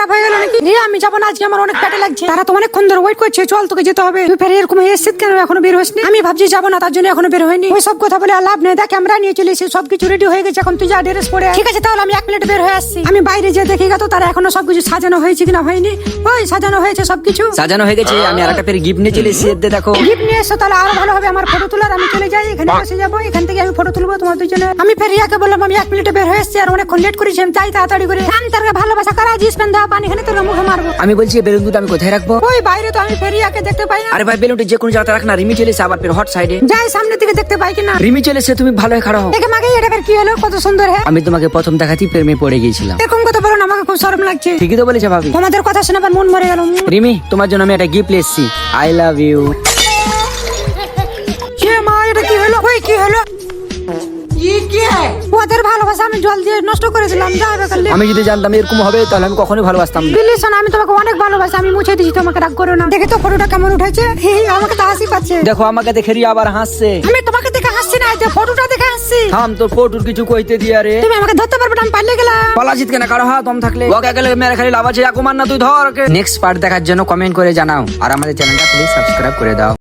খারাপ হয়ে গেল নাকি? আমি যাবো না, আজকে আমার অনেক পেটে লাগছে। তারা তো অনেকক্ষণ ধরে ওয়েট করছে, চল তোকে যেতে হবে। তুই ফের এরকম এসছিস কেন, এখনো বের হসনি? আমি ভাবছি যাবো না, তার জন্য এখনো বের হয়নি। ওই সব কথা বলে আর লাভ নেই, দেখ আমরা নিয়ে চলে এসেছি, সবকিছু রেডি হয়ে গেছে। এখন তুই যা ড্রেস পরে আয়। ঠিক আছে, তাহলে আমি 1 মিনিট বের হয়ে আসছি। আমি বাইরে যেয়ে দেখি তো তারা এখনো সবকিছু সাজানো হয়েছে কিনা হয়নি। ওই সাজানো হয়েছে সবকিছু, সাজানো হয়ে গেছে। আমি আরেকটা ফের গিফট নিয়ে চলে এসেছি, দেখো। গিফট নিয়ে এসো, তাহলে আরো ভালো হবে। আমার ফটো তোলার, আমি চলে যাই, এখানে বসে যাবো, এখান থেকে আমি ফটো তুলবো তোমার দুজনে। আমি ফের রিয়াকে বললাম আমি 1 মিনিটে বের হয়ে এসেছি, আর অনেকক্ষণ লেট করেছি, আমি যাই তাড়াতাড়ি করে। আমি তার ভালোবাসা করা জিস পেন দেওয়া পানি, এখানে তোর মুখে মারবো। আমি বলছি বেলুন দুটো আমি কোথায় রাখবো? ওই বাইরে তো, আমি ফের রিয়াকে দেখতে পাই না। আরে ভাই বেলুনটা যে কোনো জায়গায় রাখ না, রিমি চলে এসে আবার ফের হট সাইডে যাই, সামনের দিকে দেখতে পাই কিনা। রিমি চলে এসে, তুমি ভালো হয়ে খাড়া হও। দেখে মাকে, এটা ফের কি হলো, কত সুন্দর হ্যাঁ। আমি তোমাকে প্রথম দেখাতেই প্রেমে পড়ে গিয়েছিলাম। এরকম কথা বলো না, আমাকে খুব শরম লাগছে। ঠিকই তো বলেছে ভাবি। তোমাদের কথা শুনে আবার মন মরে গেল। রিমি, তোমার জন্য আমি একটা গিফট এসেছি। I love you. মা, এটা কি হলো? ওই কি হলো? ওদের ভালোবাসা আমি জল দিয়ে নষ্ট করেছিলাম। আমি যদি জানতাম এরকম হবে, তাহলে আমি কখনোই ভালোবাসতাম না। প্লিজ শোনো, আমি তোমাকে অনেক ভালোবাসি, আমি মুছে দিচ্ছি, তোমাকে রাগ করো না। দেখে তো ফটোটা কেমন উঠেছে, আমাকে তো হাসি পাচ্ছে। দেখো আমাকে দেখে রিয়া আবার হাসছে। আমি তোমাকে দেখে হাসছি না, এই যে ফটোটা দেখে হাসছি। থাম, তোর ফটোর কিছু কইতে দিয়া রে। তুমি আমাকে ধরতে পারবে না, আমি পালিয়ে গেলাম। পালাজিত কেন, কারো হাত দম থাকলে ওকে গেলে মেরে খালি লাভ আছে। কুমার না তুই ধর। নেক্সট পার্ট দেখার জন্য কমেন্ট করে জানাও, আর আমাদের চ্যানেলটা প্লিজ সাবস্ক্রাইব করে দাও।